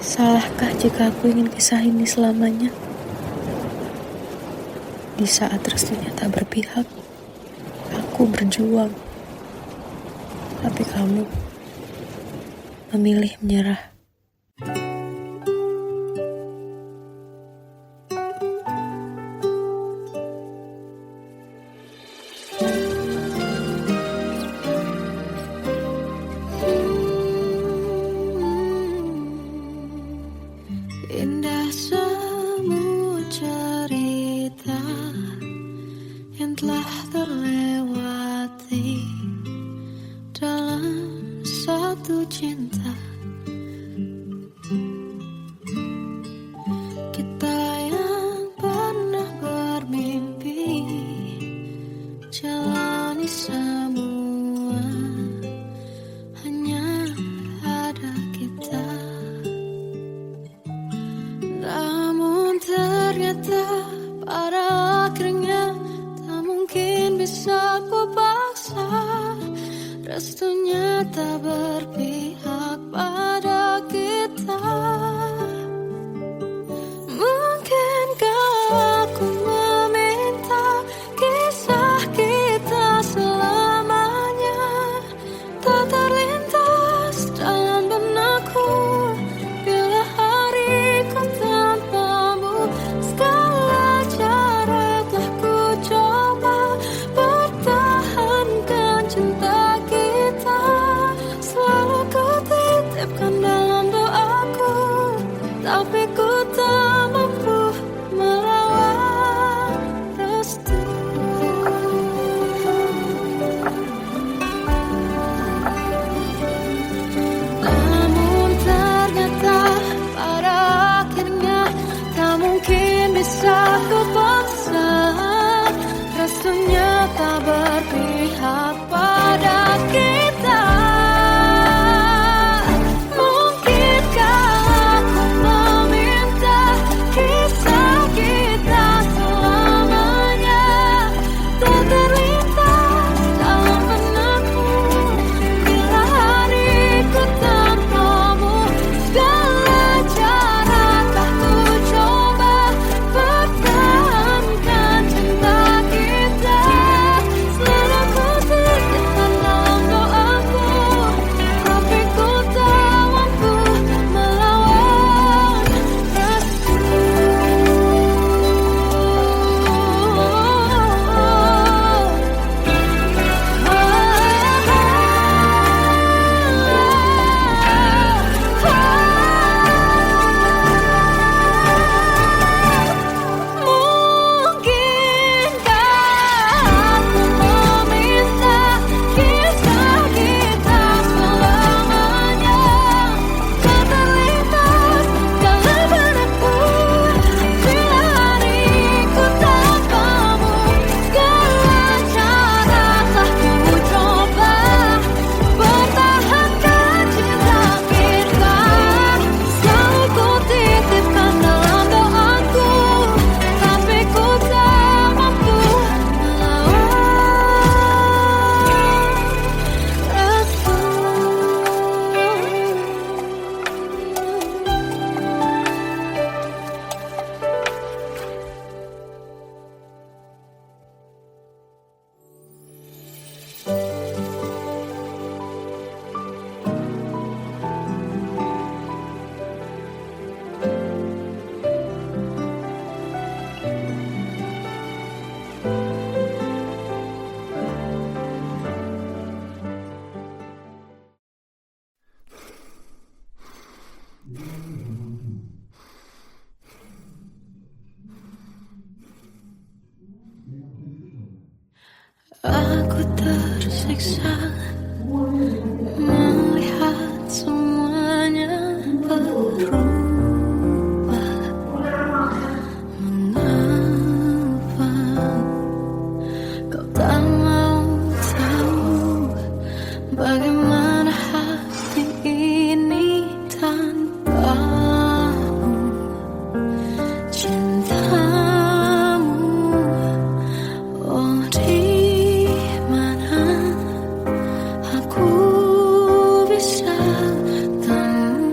Salahkah jika aku ingin kisah ini selamanya? Di saat restunya tak berpihak, aku berjuang. Tapi kamu memilih menyerah. Indah semua cerita yang telah terlewati dalam satu cinta. Kita yang pernah bermimpi jalani semua, hanya ada kita. Namun ternyata pada akhirnya tak mungkin bisa ku paksa. Restunya tak berpihak pada kita. Mungkinkah aku meminta kisah kita selamanya tak terlintas dalam benakku bila hariku tanpamu. Segala cara telah ku coba pertahankan cinta kita. Selalu ku titipkan dalam doaku, tapi ku tak mampu melawan restu. Namun ternyata pada akhirnya tak mungkin bisa ku paksa. Restunya tak berpihak pada kita. Mungkinkah aku meminta kisah kita selamanya tak terlintas dalam benakku bila hariku tanpamu. Segala cara telah ku coba pertahankan cinta kita. Selalu ku titipkan dalam doaku, tapi ku tak mampu melawan restu. Mungkinkah aku meminta kisah kita selamanya tak terlintas dalam benakku bila hariku tanpamu. Segala cara telah ku coba pertahankan cinta kita. Selalu ku titipkan dalam doaku, tapi ku tak mampu melawan restu. Aku tersiksa melihat semuanya berubah. Mengapa kau tak mau tahu bagaimana hati ini tanpamu? Cintamu, oh di mana aku bisa temu?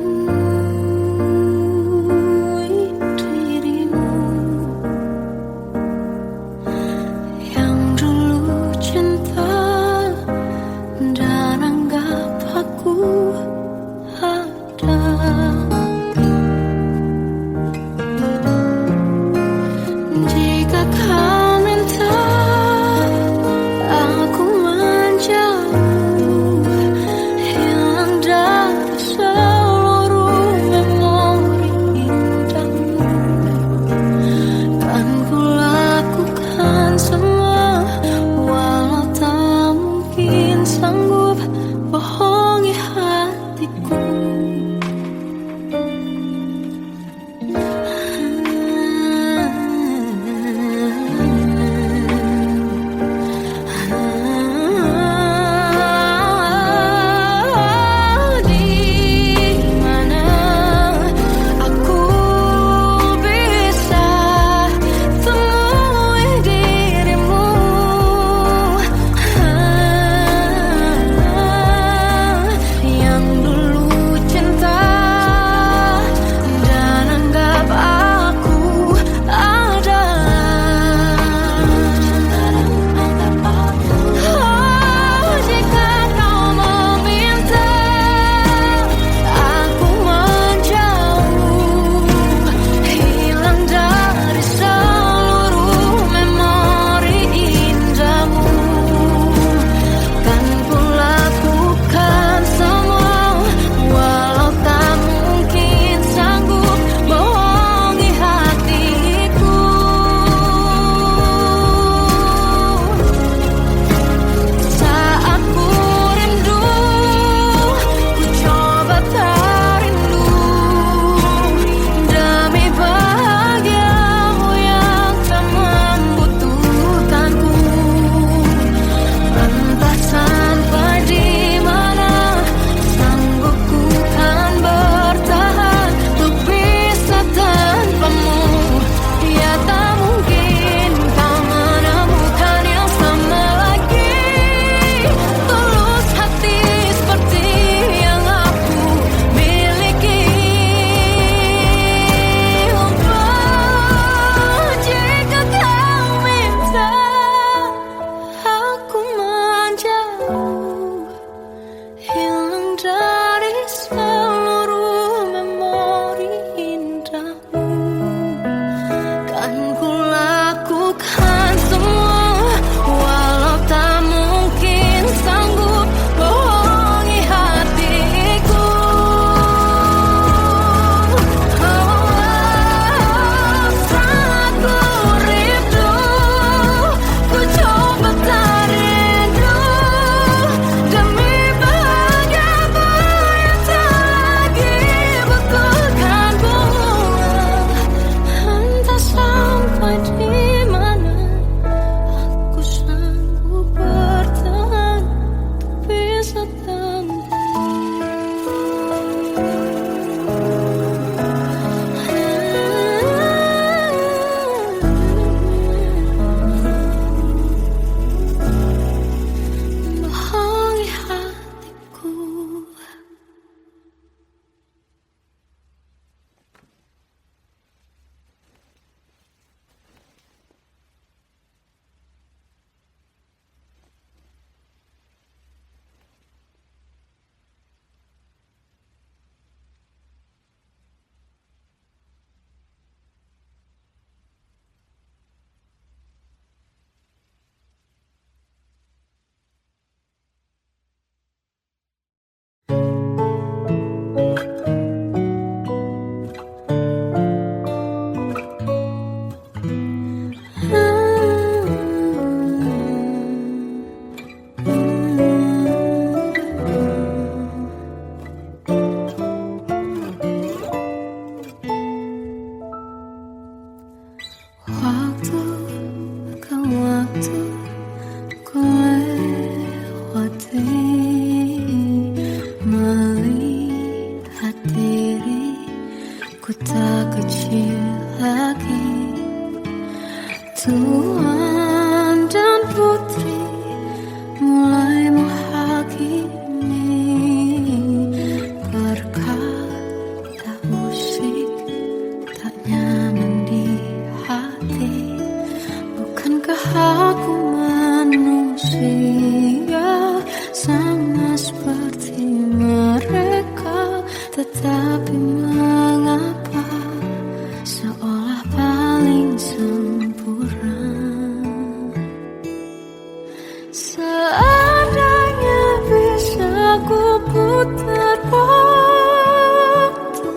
Seandainya bisa ku putar waktu,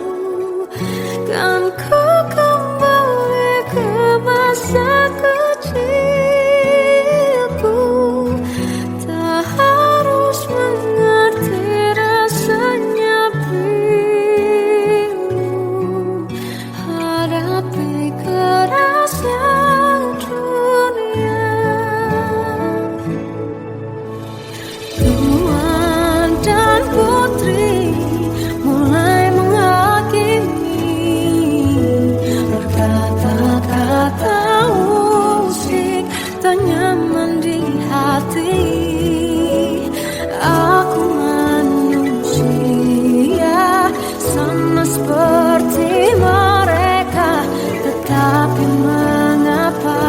kan ku kembali ke masa kecilku. Tak harus mengerti rasanya bingung hadapi kerasnya dunia. Tuan dan putri mulai menghakimi, berkata-kata musik tak nyaman di hati. Aku manusia sama seperti mereka, tetapi mengapa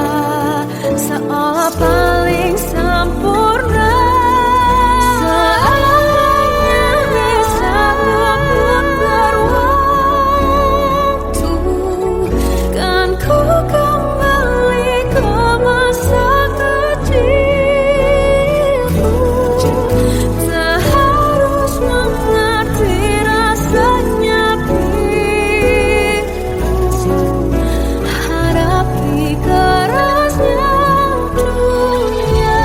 seolah paling sempurna. Seandainya bisa memutar waktu, kan ku kembali ke masa kecilku. Tak harus mengerti rasanya bingung hadapi kerasnya dunia.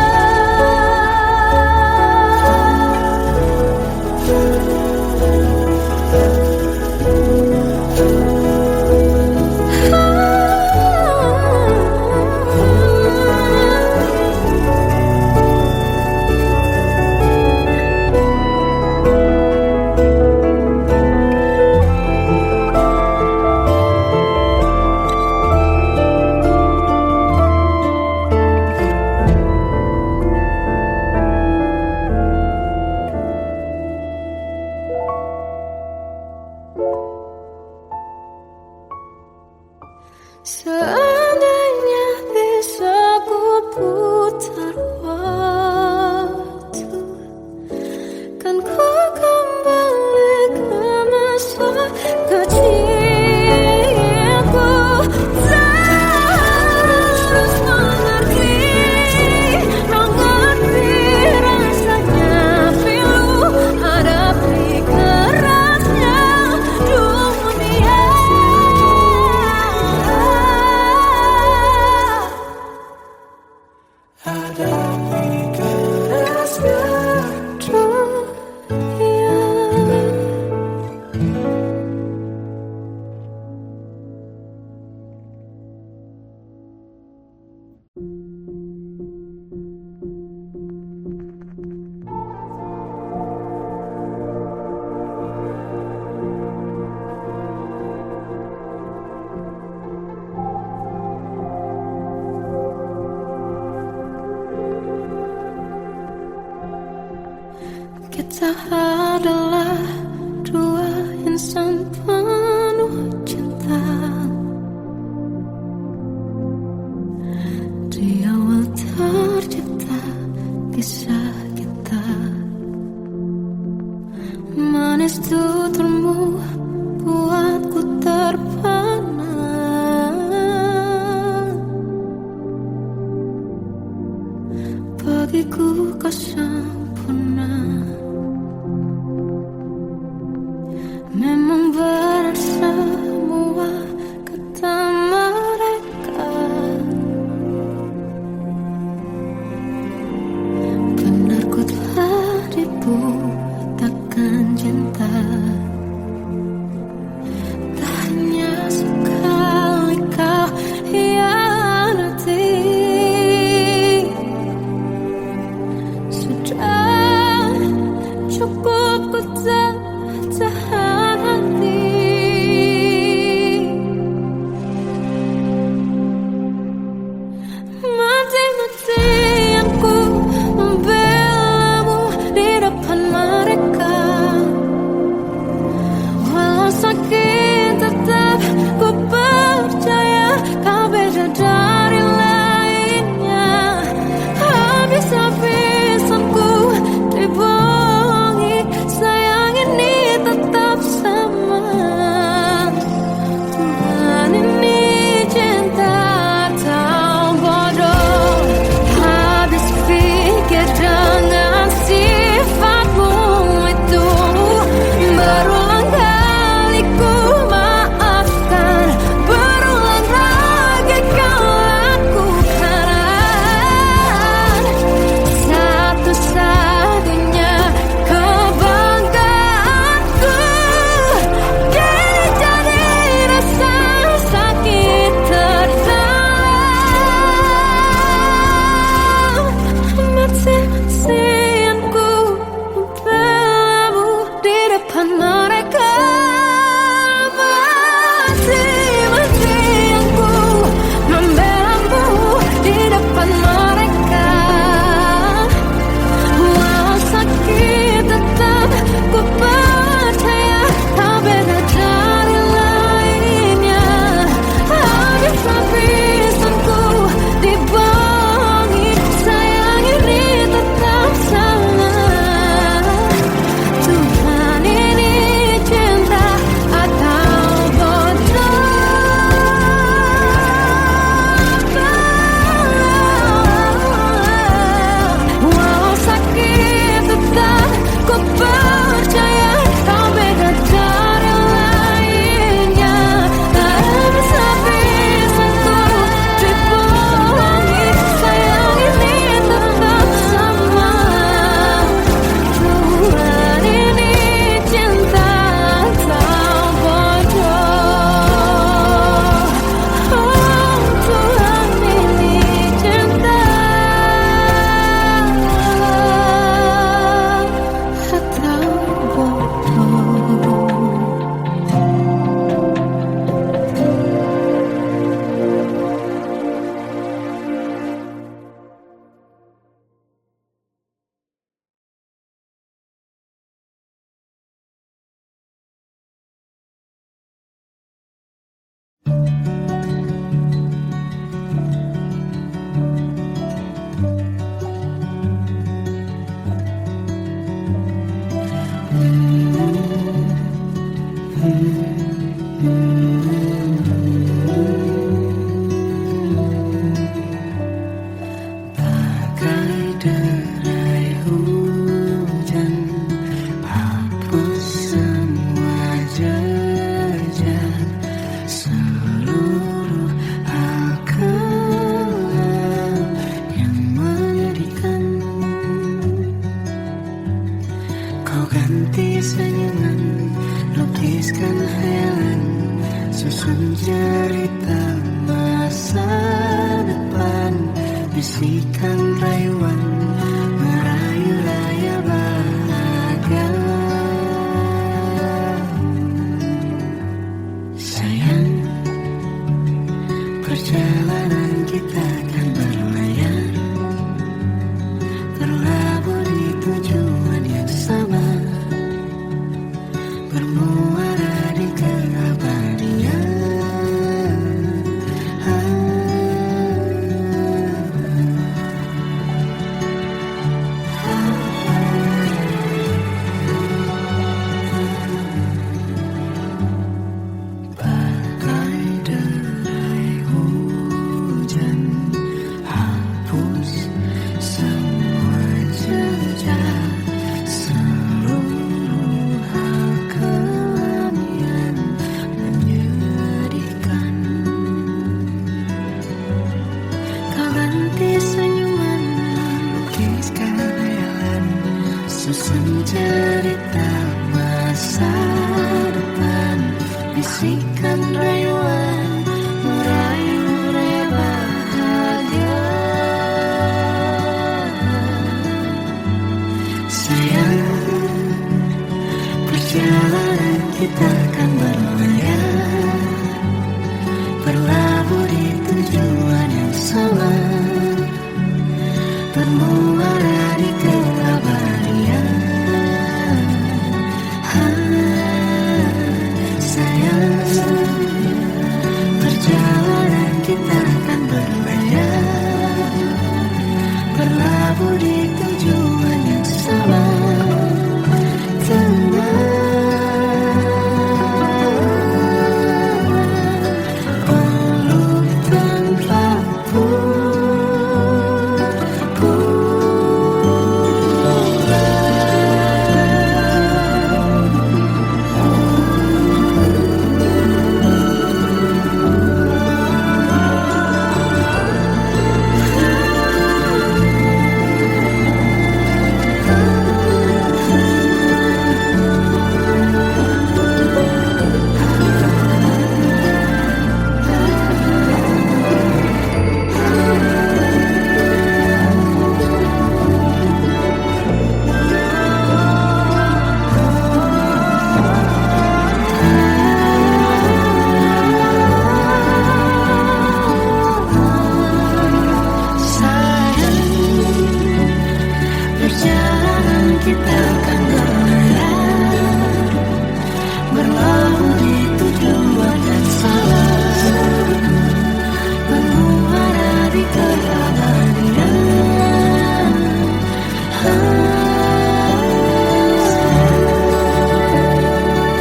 Seandainya bisa ku putar waktu, kan ku kembali ke masa kecilku. Tak harus mengerti rasanya pilu hadapi kerasnya dunia. Hadapi kerasnya dunia. Kita adalah dua insan penuh cinta. Di awal tercipta kisah kita, manis tuturmu buatku terpana. Bagiku kau sempurna. Memang berat semua kata mereka, benar ku telah dibutakan cinta. Tak hanya sekali kau hianati, sudah cerita masa depan, bisikan rayuan merayu raya bahagia. Sayang, perjalanan kita kan berlayar, berlabuh di tujuan yang sama, bermuara di keabadian. Bagai derai hujan, hapus semua jejak, seluruh hal kelam yang menyedihkan. Kau ganti senyuman, lukiskan hayalan, susun cerita masa depan, bisikan rayuan merayu raya bahagia. Sayang, perjalanan kita kan berlayar, berlabuh di tujuan yang sama, bermuara di keabadian. Sayang, perjalanan kita kan berlayar, berlabuh di tujuan yang sama. Peluk tanpaku, perjalanan kita kan berlayar, berlabuh di tujuan yang sama, bermuara di keabadian.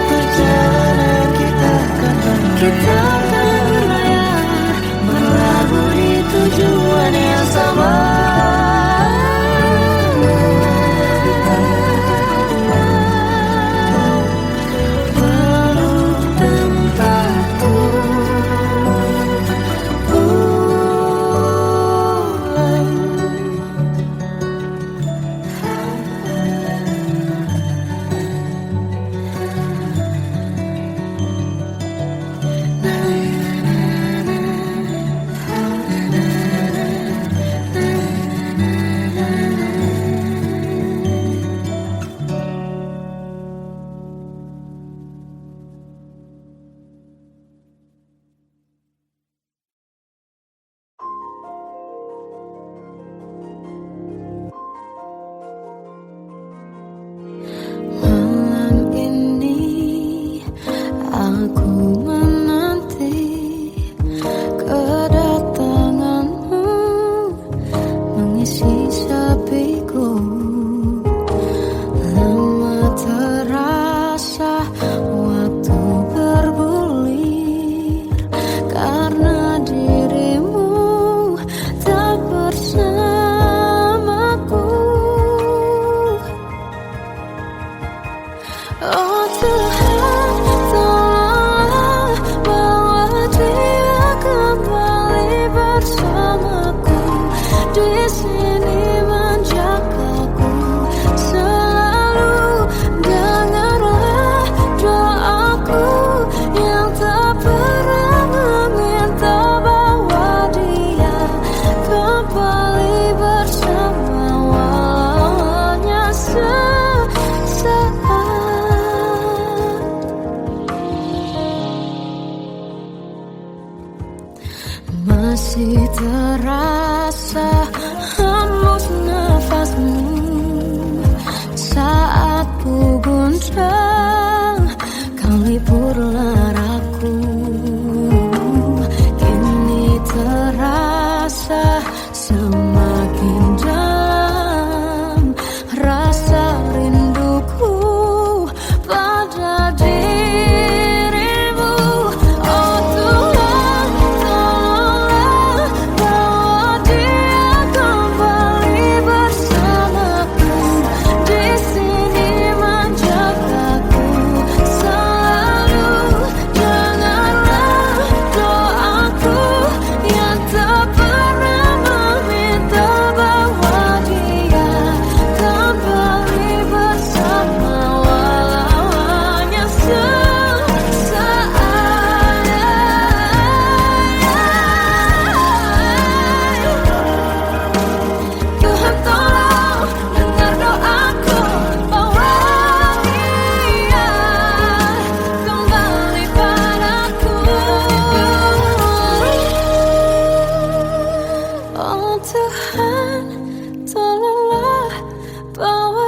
Perjalanan kita kan berlayar, berlabuh di tujuan yang sama.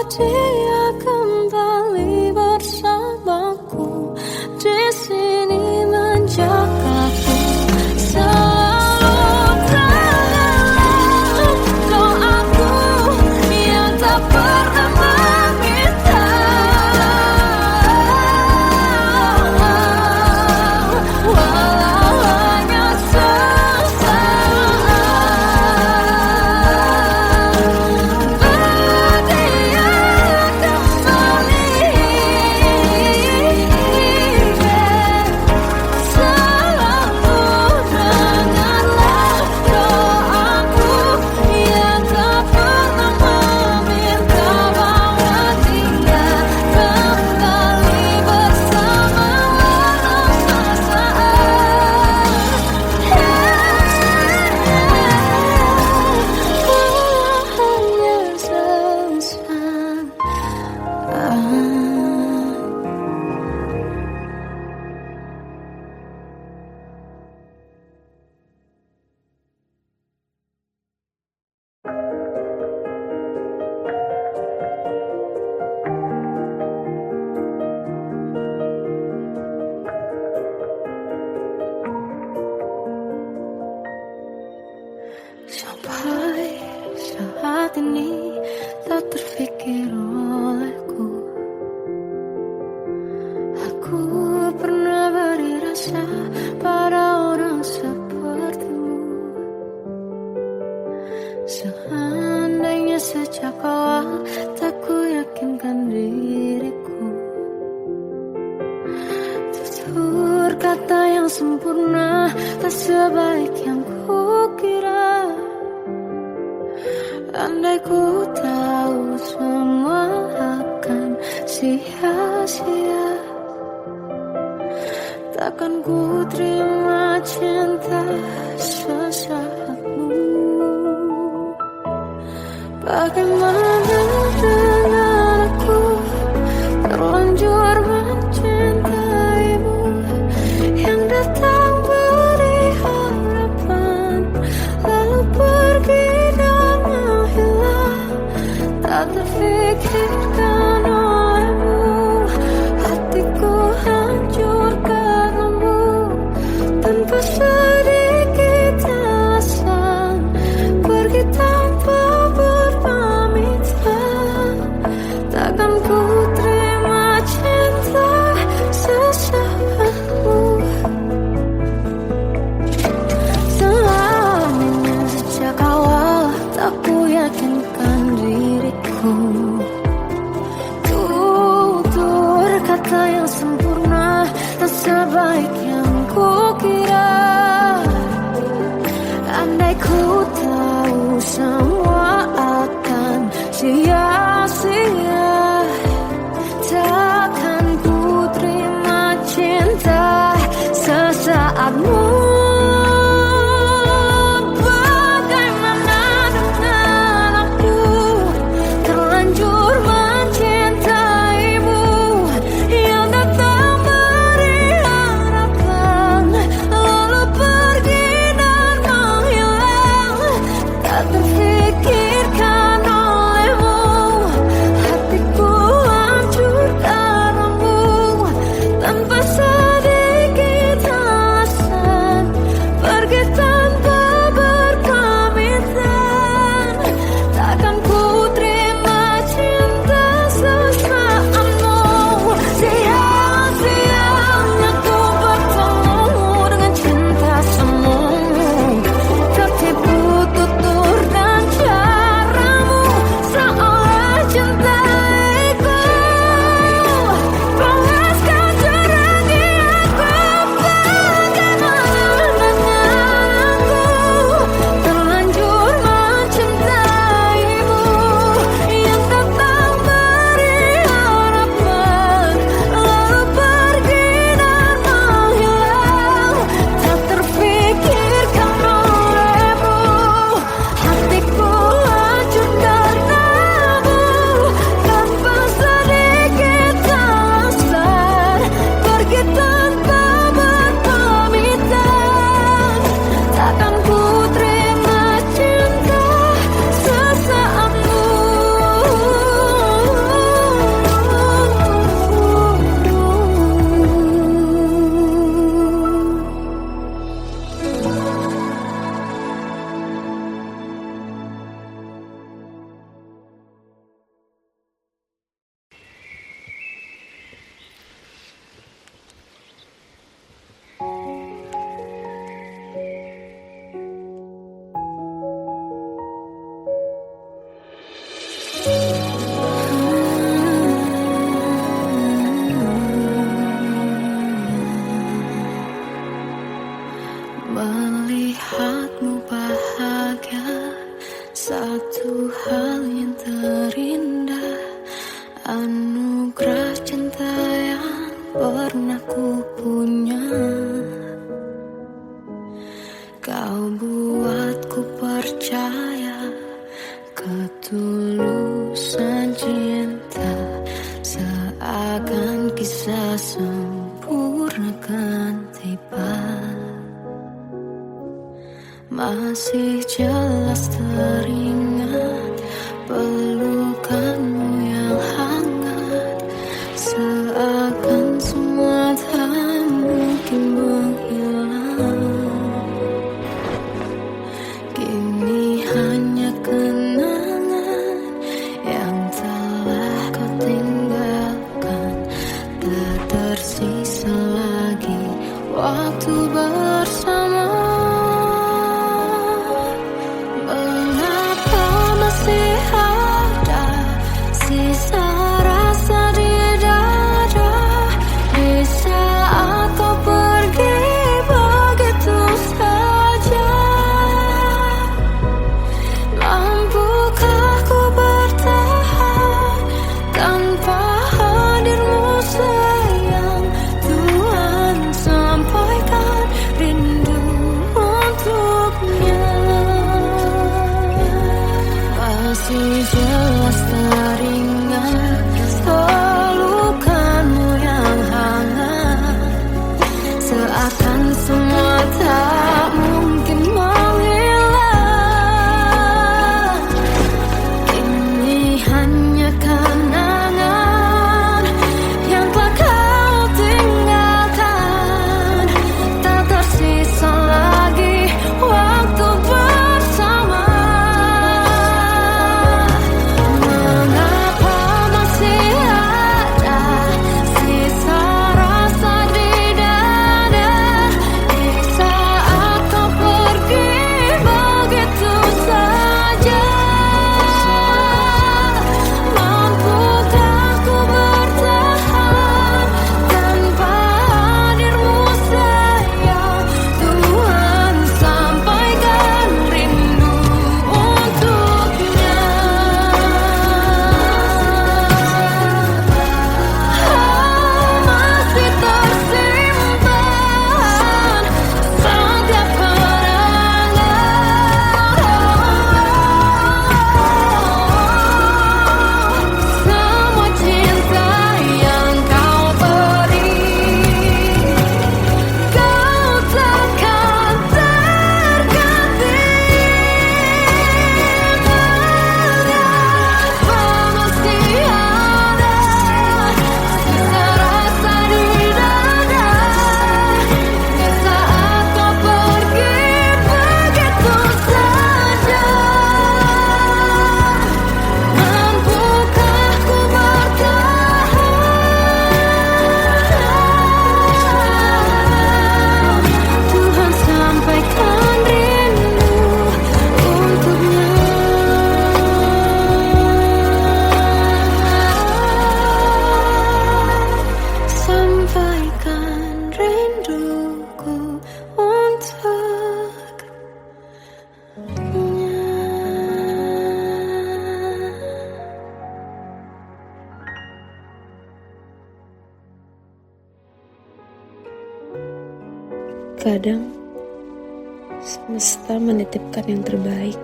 dia kembali bersamaku di sini menjagaku. Selalu dalam doaku yang tak pernah meminta, walau hanya sesaat. Berdia kembali, selalu dengarlah doaku yang tak pernah meminta, bahwa dia kembali bersama walau sesaat. Hanya sesaat. Sampai saat ini tak terfikir olehku, aku pernah beri rasa pada orang sepertimu. Seandainya sejak awal tak ku yakinkan diriku, tutur kata yang sempurna tak sebaik yang kukira. Andai ku tahu semua akan sia-sia, takkan ku terima cinta sesaatmu. Bagaimana dengan aku terlanjur mencintaimu, yang datang beri harapan lalu pergi dan menghilang, tak terfikirkan olehmu. Hatiku hancur karenamu, tanpa sedikit alasan, pergi tanpa berpamitan. Takkan ku terima cinta sesaatmu. Selamanya sejak awal tak ku yakinkan diriku, tutur kata yang sempurna tak sebaik yang kukira. Andai ku tahu semua akan sia-sia, takkan ku terima cinta sesaatmu. Bagaimana dengan aku terlanjur mencintaimu, yang datang beri harapan lalu pergi dan menghilang, tak terfikir Anugerah cinta yang pernah ku punya, kau buatku percaya ketulusan cinta, seakan kisah sempurna kan tiba. Masih jelas teringat pelukanmu yang hangat, seakan semua tak mungkin menghilang. Kini hanya kenangan yang telah kau tinggalkan, tak tersisa lagi waktu bersama. Mengapa masih ada sisa rasa di dada, di saat kau pergi begitu saja? Mampukah ku bertahan tanpa hadirmu sayang? Tuhan, sampaikan rindu untuknya. Masih jelas teringat pelukanmu yang hangat, seakan semua tak mungkin menghilang. Kini hanya kenangan yang telah kau tinggalkan, tak tersisa lagi waktu bersama. Mengapa masih ada sisa rasa di dada, di saat kau pergi begitu saja? Mampukah ku bertahan tanpa hadirmu sayang? Tuhan, sampaikan rindu untuknya. Masih tersimpan setiap kenangan, semua cinta yang kau beri, kau takkan terganti. Mengapa masih ada sisa rasa di dada, di saat kau pergi begitu saja? Mampukah ku bertahan? Tuhan, sampaikan rindu untuknya. Sampaikan rinduku untuknya. Kadang semesta menitipkan yang terbaik,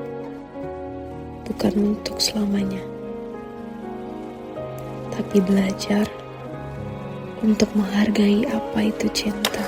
bukan untuk selamanya, tapi belajar untuk menghargai apa itu cinta.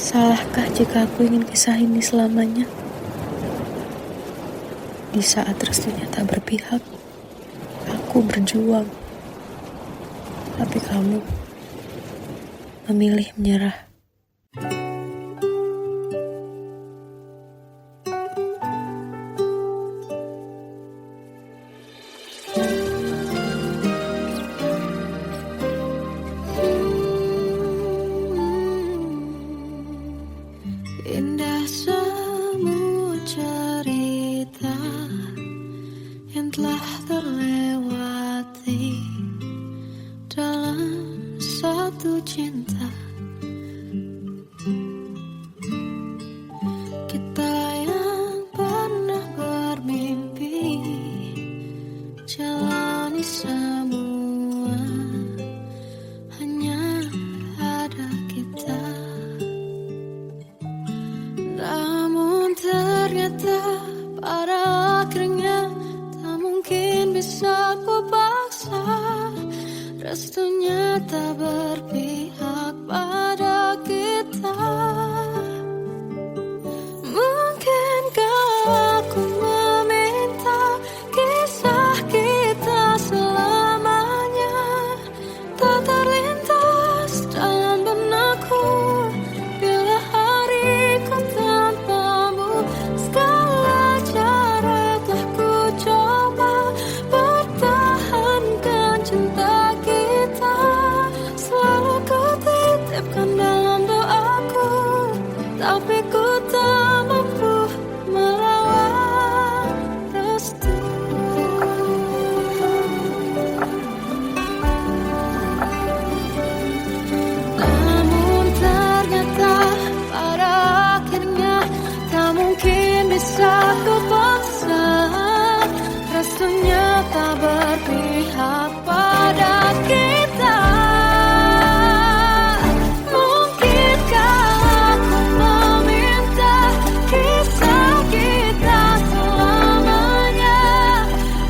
Salahkah jika aku ingin kisah ini selamanya? Di saat restunya tak berpihak, aku berjuang. Tapi kamu memilih menyerah. Indah semua cerita yang telah terlewati dalam satu cinta. Kita yang pernah bermimpi jalani semua, hanya ada kita. Namun ternyata pada akhirnya tak mungkin bisa ku paksa. Restunya tak berpihak pada kita. Mungkinkah aku meminta kisah kita selamanya tak terlintas dalam benakku bila hariku tanpamu. Segala cara telah ku coba pertahankan cinta kita. Selalu ku titipkan dalam doaku, tapi ku tak mampu melawan restu. Namun ternyata pada akhirnya tak mungkin bisa ku paksa. Restunya tak berpihak pada kita. Mungkinkah aku meminta kisah kita selamanya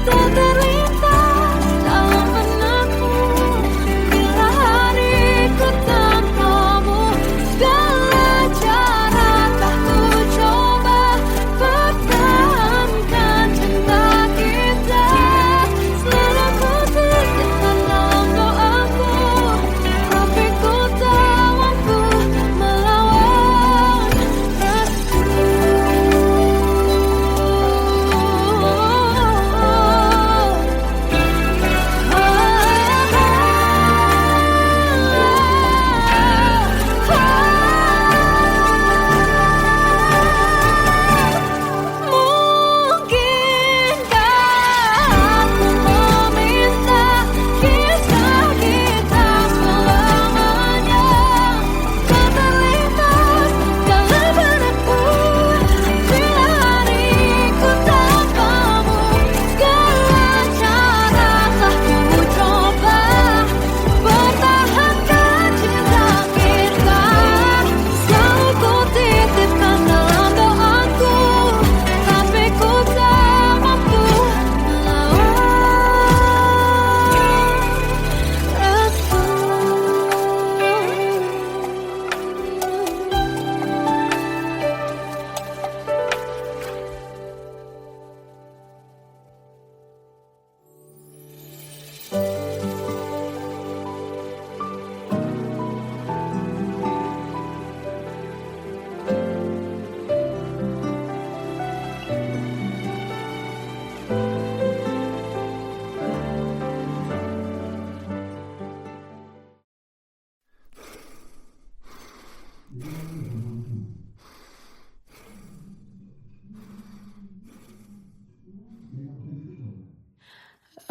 tak terlintas dalam benakku bila hariku tanpamu. Segala cara telah ku coba pertahankan cinta kita. Selalu ku titipkan dalam doaku, tapi ku tak mampu melawan restu. Mungkinkah aku meminta kisah kita selamanya tak terlintas dalam benakku bila hariku tanpamu. Segala cara telah ku coba pertahankan cinta kita. Selalu ku titipkan dalam doaku, tapi ku tak mampu melawan restu.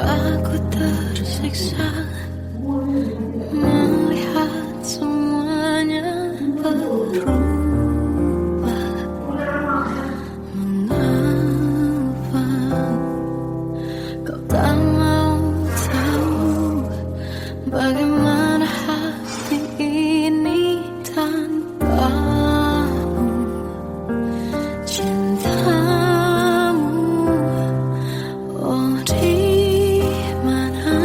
Aku tersiksa melihat semuanya berubah. Mengapa kau tak mau tahu bagaimana hati ini tanpamu? Cintamu, oh di mana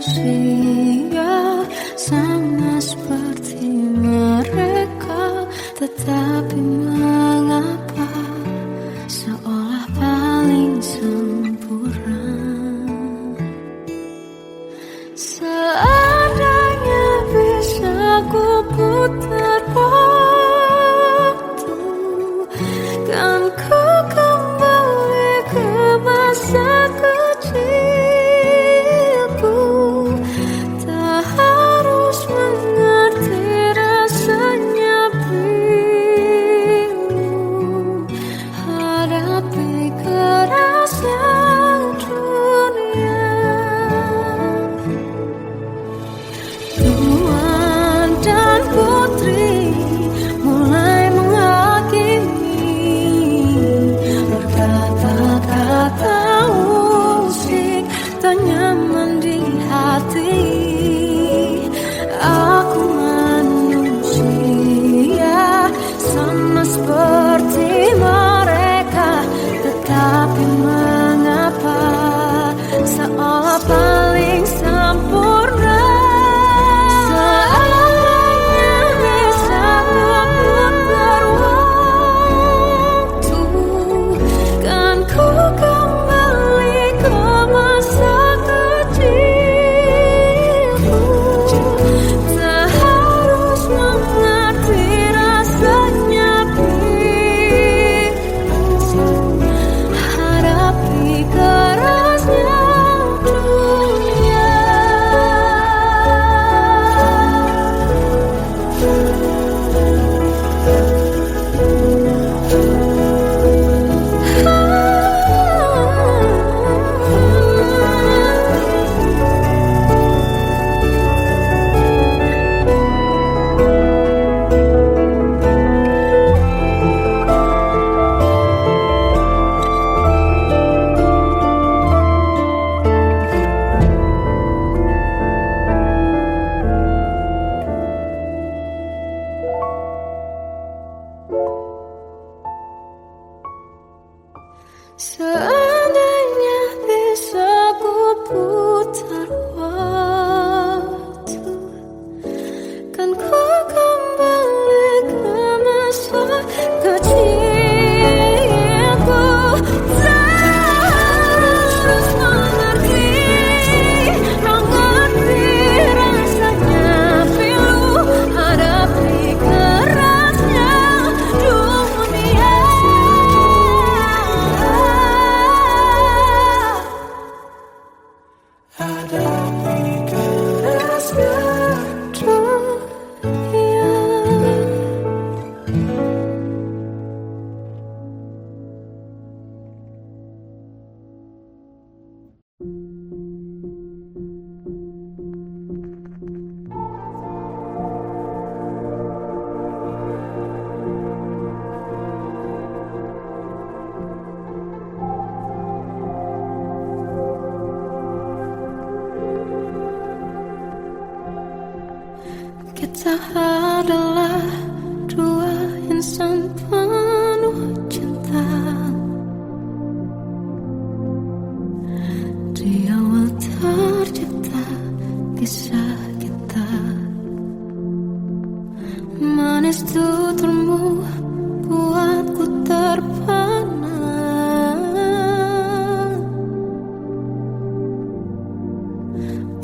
manusia sama seperti mereka, tetapi mengapa seolah paling sempurna? Seandainya bisa ku putar waktu, kan ku kembali ke masa kecilku. Tak harus mengerti rasanya bingung hadapi kerasnya dunia. Tuan dan putri mulai menghakimi, berkata-kata musik tak nyaman di hati. Aku manusia sama seperti mereka, tetapi mengapa seolah paling sempurna? Seandainya bisa memutar waktu, kan ku kembali ke masa kecilku. Tak harus mengerti rasanya bingung hadapi kerasnya dunia. Seandainya bisa ku putar waktu, kan ku kembali ke masa kecilku. Tak harus mengerti rasanya pilu hadapi kerasnya dunia. Hadapi kerasnya dunia. Kita adalah dua insan penuh cinta. Di awal tercipta kisah kita, manis tuturmu buatku terpana.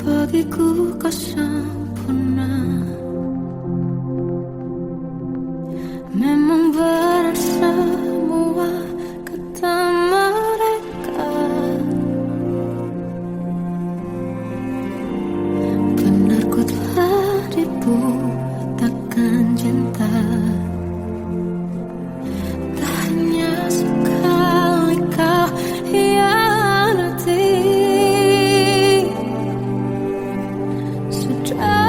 Bagiku kau sempurna. Memang benar semua kata mereka, benar ku telah dibutakan cinta. Tak hanya sekali kau hianati, sudah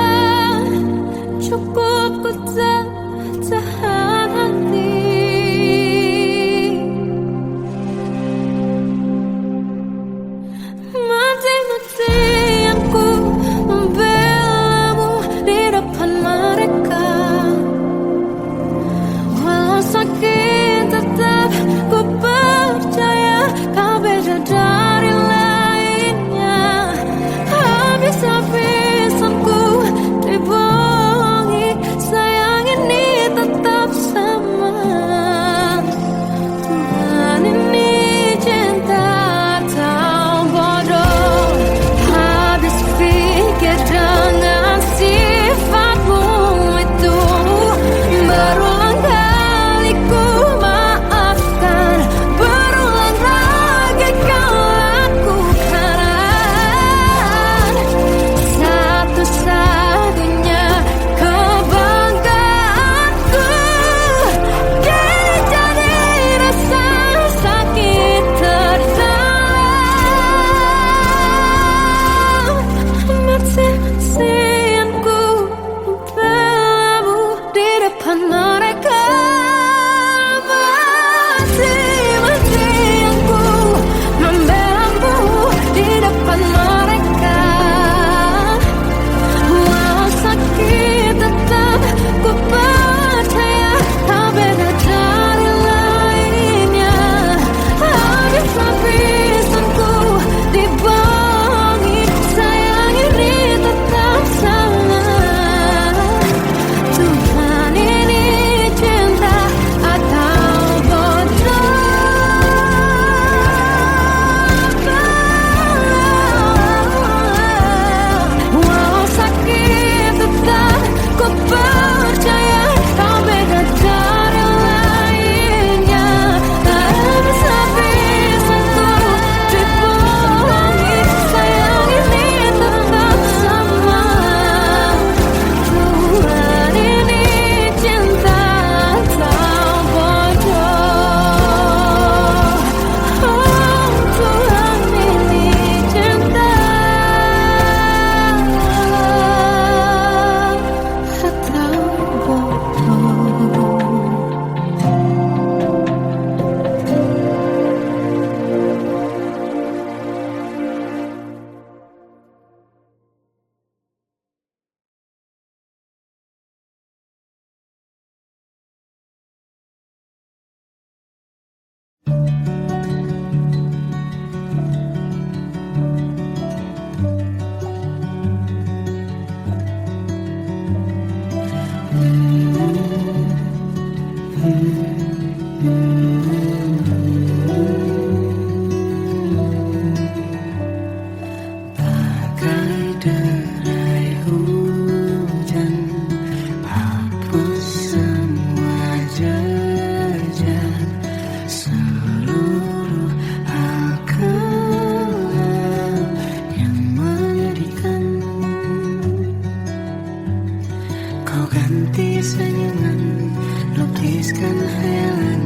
senyuman, lukiskan khayalan,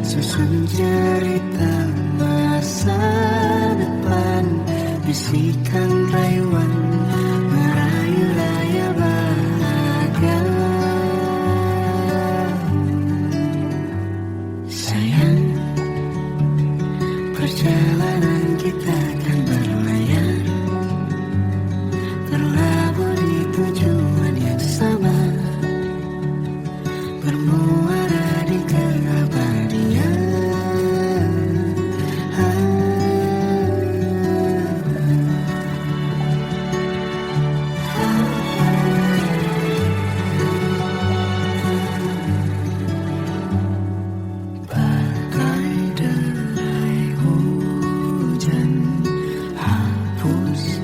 susun cerita masa depan, bisikan rayuan, merayu raya bahagia. Sayang, perjalanan kita akan berlayar, berlabuh di tujuan yang sama, bermuara di keabadian. Bagai derai hujan, hapus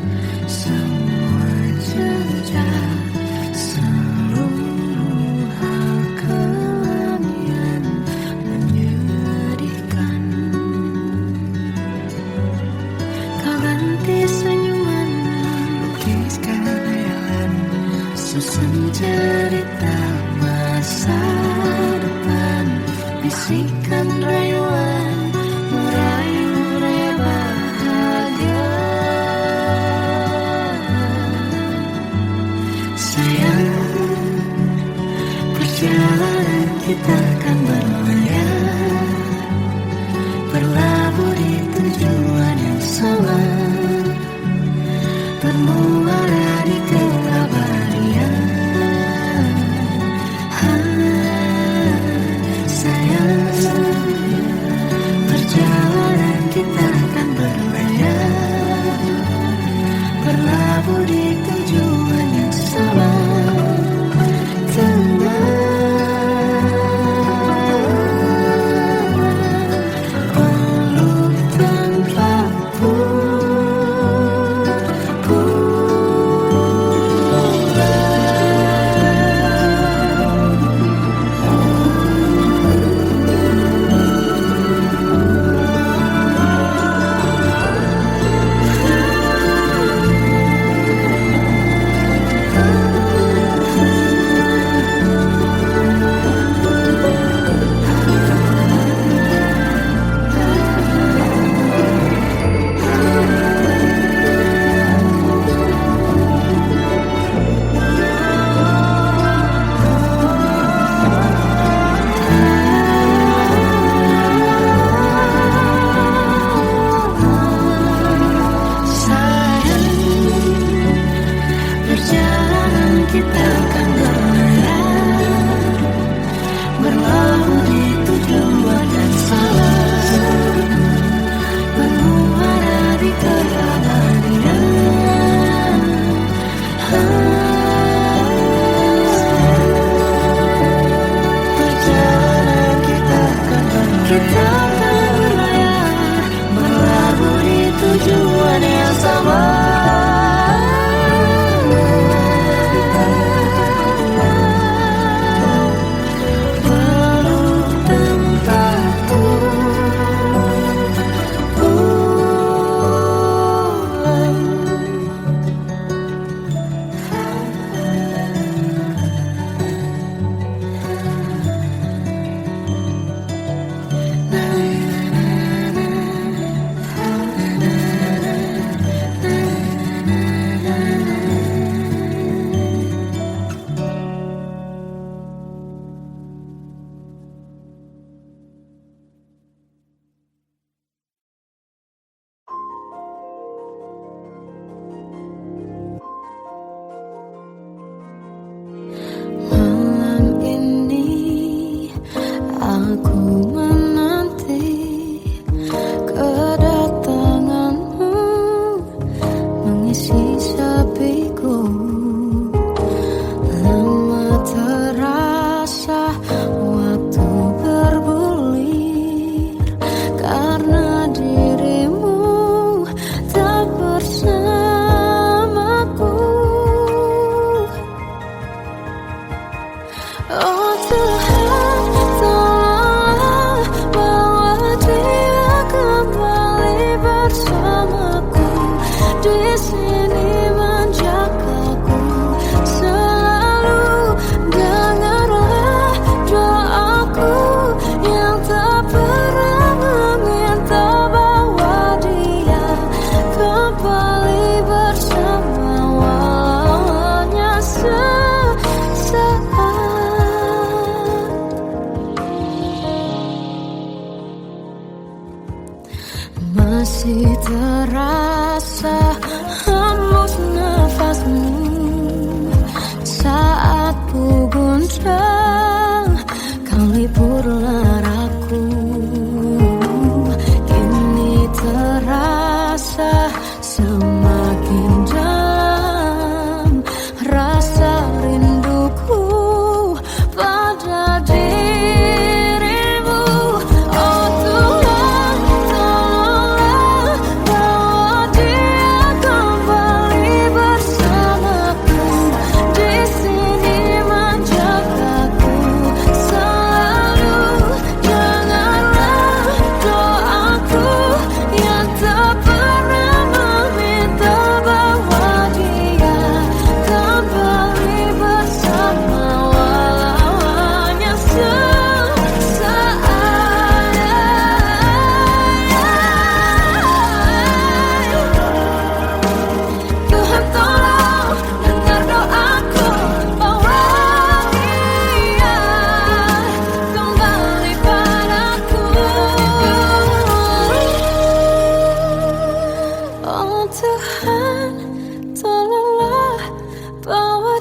semua jejak, seluruh hal kelam yang menyedihkan. Kau ganti senyuman, lukiskan khayalan, susun cerita masa depan, bisikan rayuan, merayu raya bahagia. Sayang, perjalanan kita akan berlayar, berlabuh di tujuan yang sama, bermuara di keabadian. Sayang, perjalanan kita akan berlayar, berlabuh di tujuan yang sama, peluk tanpaku perjalanan kita akan berlayar, berlabuh di tujuan yang sama, bermuara di keabadian. Perjalanan kita akan berlayar, berlabuh di tujuan yang sama.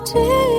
cinta.